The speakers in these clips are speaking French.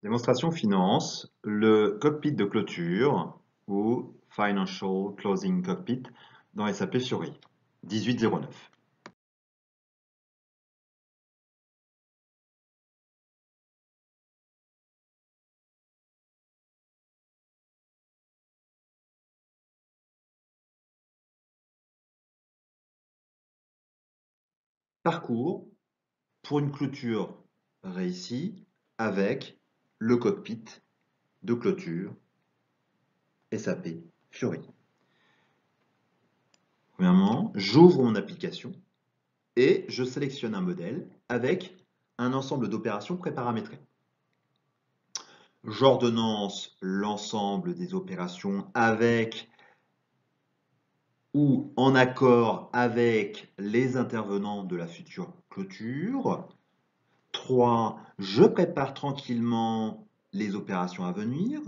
Démonstration finance, le cockpit de clôture ou Financial Closing Cockpit dans SAP Fiori 1809. Parcours pour une clôture réussie avec le cockpit de clôture SAP Fiori. Premièrement, j'ouvre mon application et je sélectionne un modèle avec un ensemble d'opérations préparamétrées. J'ordonnance l'ensemble des opérations avec ou en accord avec les intervenants de la future clôture. 3. Je prépare tranquillement les opérations à venir.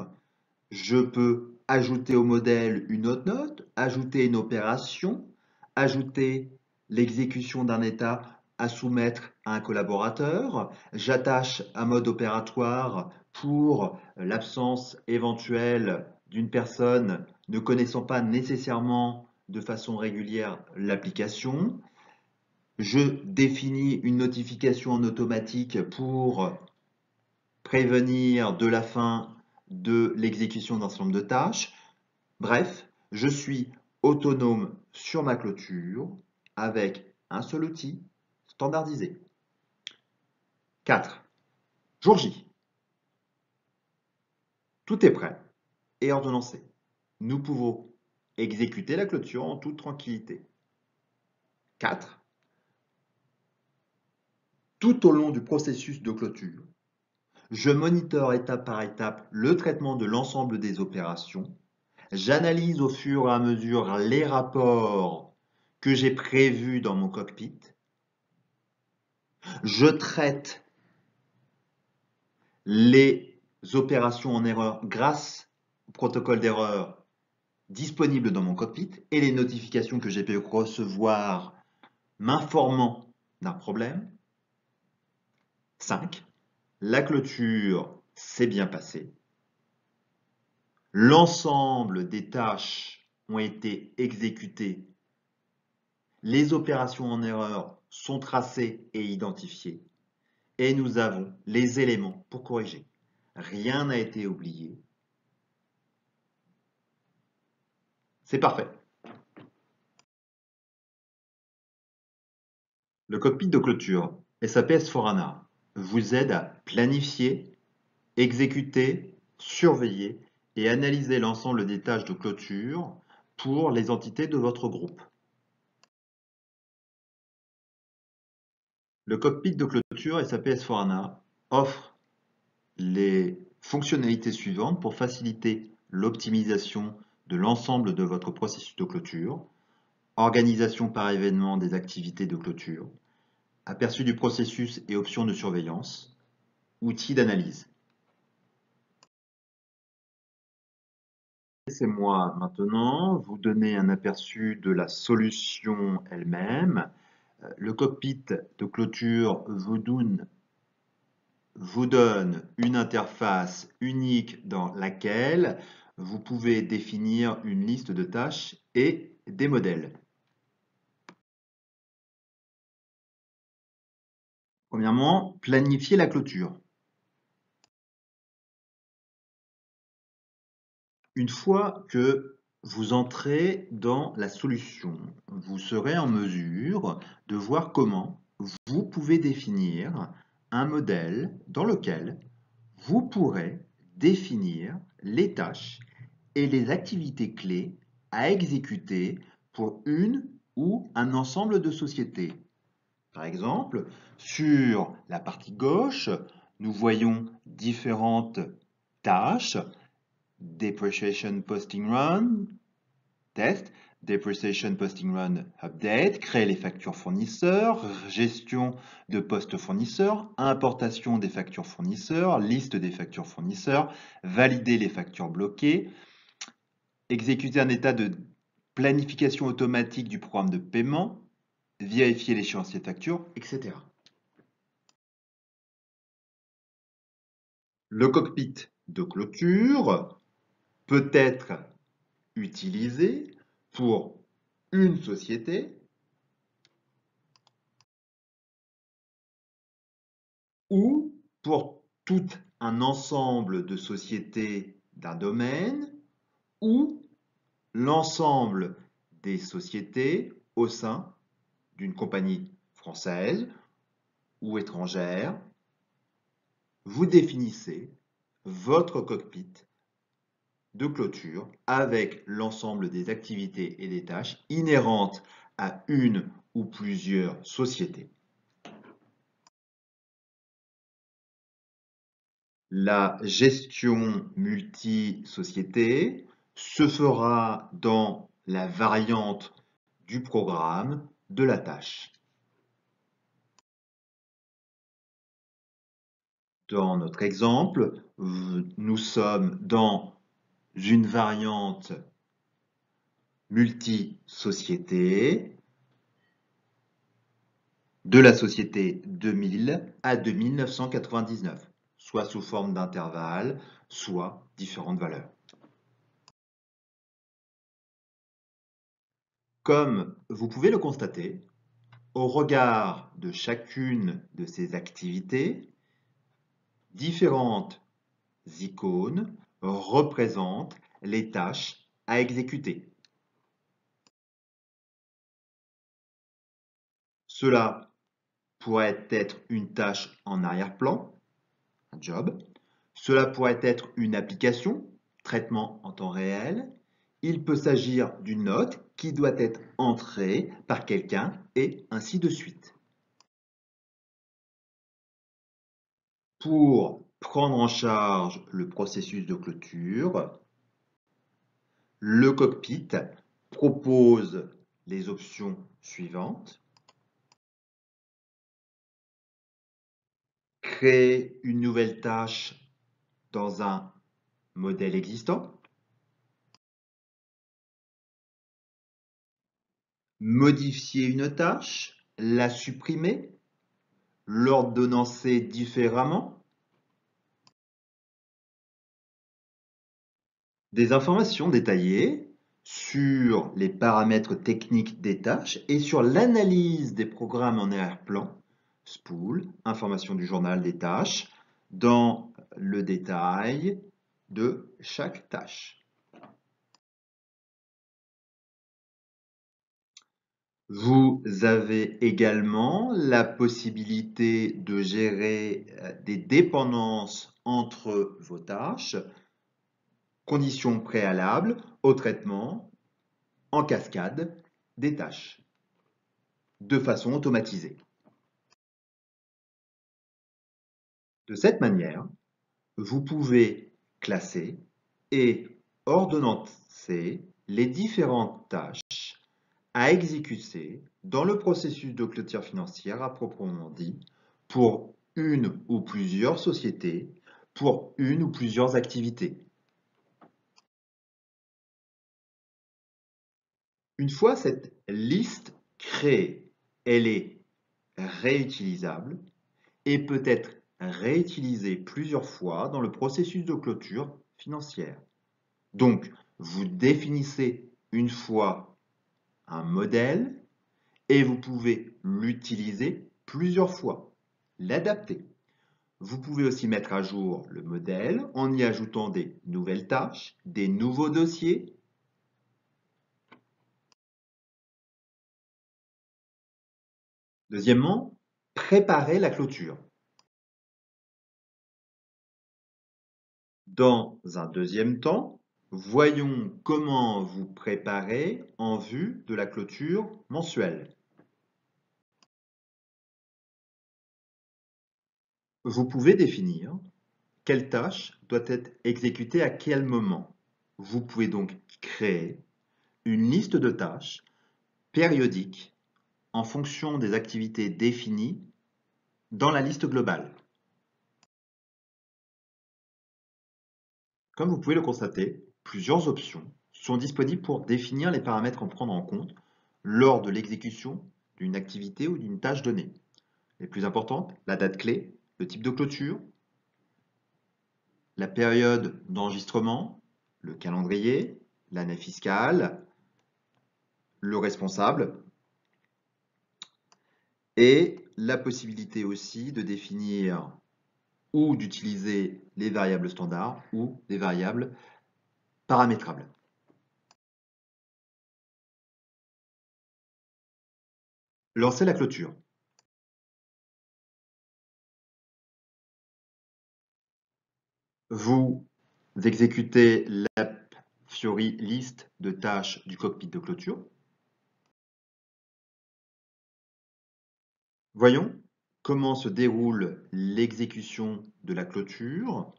Je peux ajouter au modèle une autre note, ajouter une opération, ajouter l'exécution d'un état à soumettre à un collaborateur. J'attache un mode opératoire pour l'absence éventuelle d'une personne ne connaissant pas nécessairement de façon régulière l'application. Je définis une notification en automatique pour prévenir de la fin de l'exécution d'un certain nombre de tâches. Bref, je suis autonome sur ma clôture avec un seul outil standardisé. 4. Jour J. Tout est prêt et ordonnancé. Nous pouvons exécuter la clôture en toute tranquillité. 4. Tout au long du processus de clôture, je monitore étape par étape le traitement de l'ensemble des opérations. J'analyse au fur et à mesure les rapports que j'ai prévus dans mon cockpit. Je traite les opérations en erreur grâce au protocole d'erreur disponible dans mon cockpit et les notifications que j'ai pu recevoir m'informant d'un problème. 5. La clôture s'est bien passée. L'ensemble des tâches ont été exécutées. Les opérations en erreur sont tracées et identifiées. Et nous avons les éléments pour corriger. Rien n'a été oublié. C'est parfait. Le cockpit de clôture SAP S/4HANA vous aide à planifier, exécuter, surveiller et analyser l'ensemble des tâches de clôture pour les entités de votre groupe. Le cockpit de clôture SAP S/4HANA offre les fonctionnalités suivantes pour faciliter l'optimisation de l'ensemble de votre processus de clôture, organisation par événement des activités de clôture, aperçu du processus et options de surveillance, outils d'analyse. Laissez-moi maintenant vous donner un aperçu de la solution elle-même. Le cockpit de clôture vous donne une interface unique dans laquelle vous pouvez définir une liste de tâches et des modèles. Premièrement, planifier la clôture. Une fois que vous entrez dans la solution, vous serez en mesure de voir comment vous pouvez définir un modèle dans lequel vous pourrez définir les tâches et les activités clés à exécuter pour une ou un ensemble de sociétés. Par exemple, sur la partie gauche, nous voyons différentes tâches. Depreciation Posting Run, test, Depreciation Posting Run Update, créer les factures fournisseurs, gestion de postes fournisseurs, importation des factures fournisseurs, liste des factures fournisseurs, valider les factures bloquées, exécuter un état de planification automatique du programme de paiement, vérifier l'échéancier de facture, etc. Le cockpit de clôture peut être utilisé pour une société ou pour tout un ensemble de sociétés d'un domaine ou l'ensemble des sociétés au sein d'une compagnie française ou étrangère. Vous définissez votre cockpit de clôture avec l'ensemble des activités et des tâches inhérentes à une ou plusieurs sociétés. La gestion multi-société se fera dans la variante du programme de la tâche. Dans notre exemple, nous sommes dans une variante multi-société de la société 2000 à 2999, soit sous forme d'intervalle, soit différentes valeurs. Comme vous pouvez le constater, au regard de chacune de ces activités, différentes icônes représentent les tâches à exécuter. Cela pourrait être une tâche en arrière-plan, un job. Cela pourrait être une application, traitement en temps réel. Il peut s'agir d'une note qui doit être entrée par quelqu'un et ainsi de suite. Pour prendre en charge le processus de clôture, le cockpit propose les options suivantes. Créer une nouvelle tâche dans un modèle existant. Modifier une tâche, la supprimer, l'ordonnancer différemment. Des informations détaillées sur les paramètres techniques des tâches et sur l'analyse des programmes en arrière-plan, spool, information du journal des tâches, dans le détail de chaque tâche. Vous avez également la possibilité de gérer des dépendances entre vos tâches, conditions préalables au traitement en cascade des tâches de façon automatisée. De cette manière, vous pouvez classer et ordonnancer les différentes tâches à exécuter dans le processus de clôture financière à proprement dit pour une ou plusieurs sociétés, pour une ou plusieurs activités. Une fois cette liste créée, elle est réutilisable et peut être réutilisée plusieurs fois dans le processus de clôture financière. Donc, vous définissez une fois un modèle et vous pouvez l'utiliser plusieurs fois, l'adapter. Vous pouvez aussi mettre à jour le modèle en y ajoutant des nouvelles tâches, des nouveaux dossiers. Deuxièmement, préparer la clôture. Dans un deuxième temps, voyons comment vous préparez en vue de la clôture mensuelle. Vous pouvez définir quelle tâche doit être exécutée à quel moment. Vous pouvez donc créer une liste de tâches périodiques en fonction des activités définies dans la liste globale. Comme vous pouvez le constater, plusieurs options sont disponibles pour définir les paramètres à prendre en compte lors de l'exécution d'une activité ou d'une tâche donnée. Les plus importantes, la date clé, le type de clôture, la période d'enregistrement, le calendrier, l'année fiscale, le responsable et la possibilité aussi de définir ou d'utiliser les variables standards ou des variables paramétrables. Lancez la clôture. Vous exécutez l'app Fiori liste de tâches du cockpit de clôture. Voyons comment se déroule l'exécution de la clôture.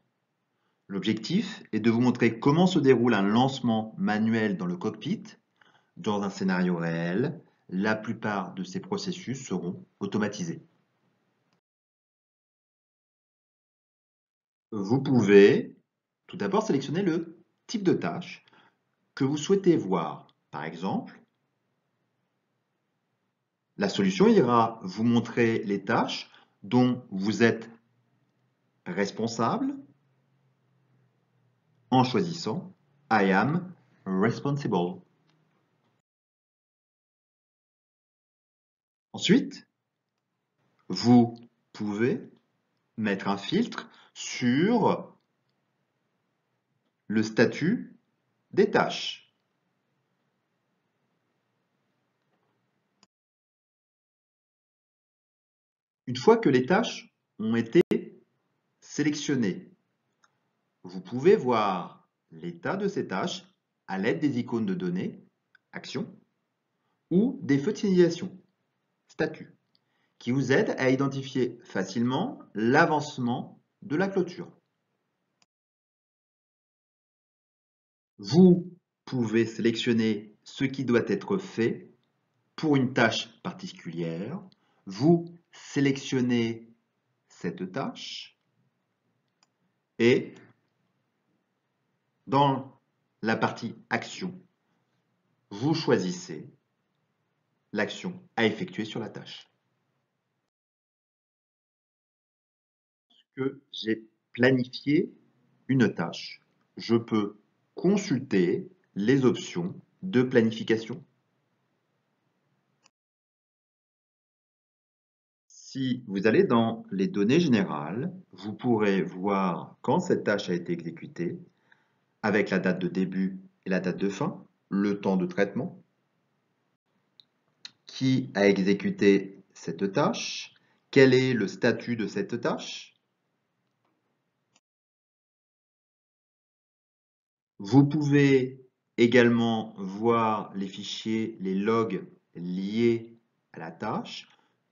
L'objectif est de vous montrer comment se déroule un lancement manuel dans le cockpit. Dans un scénario réel, la plupart de ces processus seront automatisés. Vous pouvez tout d'abord sélectionner le type de tâche que vous souhaitez voir. Par exemple, la solution ira vous montrer les tâches dont vous êtes responsable en choisissant I am responsible. Ensuite, vous pouvez mettre un filtre sur le statut des tâches. Une fois que les tâches ont été sélectionnées, vous pouvez voir l'état de ces tâches à l'aide des icônes de données, Action, ou des feux de signalisation, Statut, qui vous aident à identifier facilement l'avancement de la clôture. Vous pouvez sélectionner ce qui doit être fait pour une tâche particulière. Vous sélectionnez cette tâche et dans la partie Action, vous choisissez l'action à effectuer sur la tâche. Que j'ai planifié une tâche, je peux consulter les options de planification. Si vous allez dans les données générales, vous pourrez voir quand cette tâche a été exécutée, avec la date de début et la date de fin, le temps de traitement, qui a exécuté cette tâche, quel est le statut de cette tâche. Vous pouvez également voir les fichiers, les logs liés à la tâche.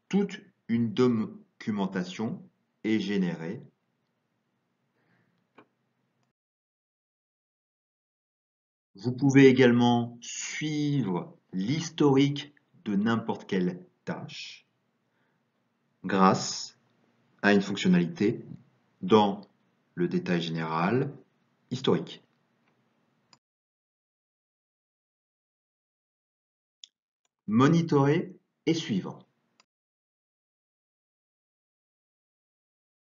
Toute une documentation est générée. Vous pouvez également suivre l'historique de n'importe quelle tâche grâce à une fonctionnalité dans le détail général historique. Monitorer et suivre.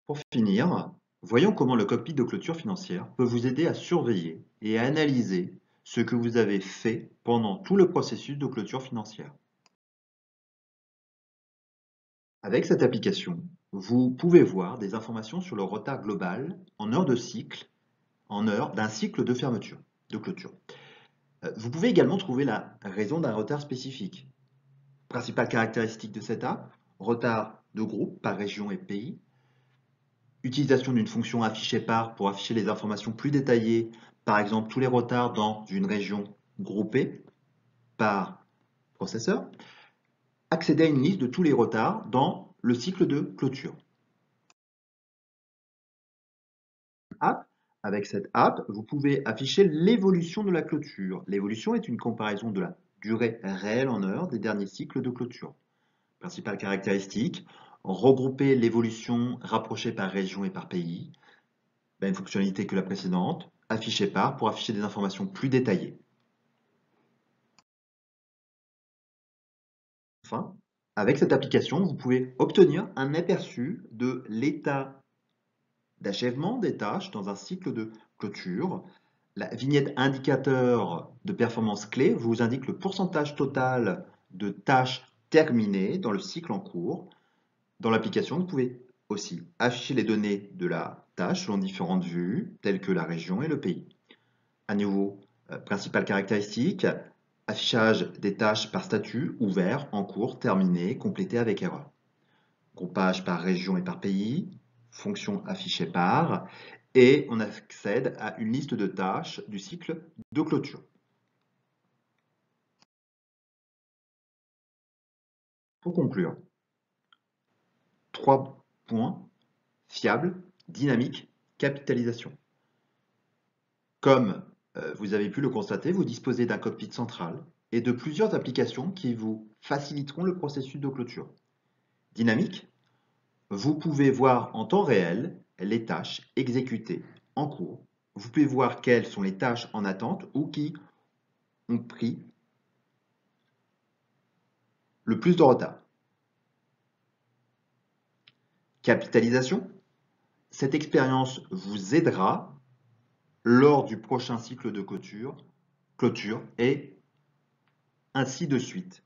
Pour finir, voyons comment le cockpit de clôture financière peut vous aider à surveiller et à analyser ce que vous avez fait pendant tout le processus de clôture financière. Avec cette application, vous pouvez voir des informations sur le retard global en heures de cycle, en heures d'un cycle de fermeture, de clôture. Vous pouvez également trouver la raison d'un retard spécifique. Principales caractéristiques de cette app, retard de groupe par région et pays, utilisation d'une fonction afficher par pour afficher les informations plus détaillées, par exemple tous les retards dans une région groupée par processeur, accéder à une liste de tous les retards dans le cycle de clôture. Avec cette app, vous pouvez afficher l'évolution de la clôture. L'évolution est une comparaison de la durée réelle en heures des derniers cycles de clôture. Principales caractéristiques, regrouper l'évolution rapprochée par région et par pays, même fonctionnalité que la précédente, afficher par pour afficher des informations plus détaillées. Enfin, avec cette application, vous pouvez obtenir un aperçu de l'état d'achèvement des tâches dans un cycle de clôture. La vignette indicateur de performance clé vous indique le pourcentage total de tâches terminées dans le cycle en cours. Dans l'application, vous pouvez aussi afficher les données de la tâche selon différentes vues, telles que la région et le pays. À nouveau, principales caractéristiques, affichage des tâches par statut, ouvert, en cours, terminé, complété avec erreur. Groupage par région et par pays, fonction affichée par, et on accède à une liste de tâches du cycle de clôture. Pour conclure, 3 points: fiable, dynamique, capitalisation. Comme vous avez pu le constater, vous disposez d'un cockpit central et de plusieurs applications qui vous faciliteront le processus de clôture. Dynamique, vous pouvez voir en temps réel les tâches exécutées en cours. Vous pouvez voir quelles sont les tâches en attente ou qui ont pris le plus de retard. Capitalisation, cette expérience vous aidera lors du prochain cycle de clôture et ainsi de suite.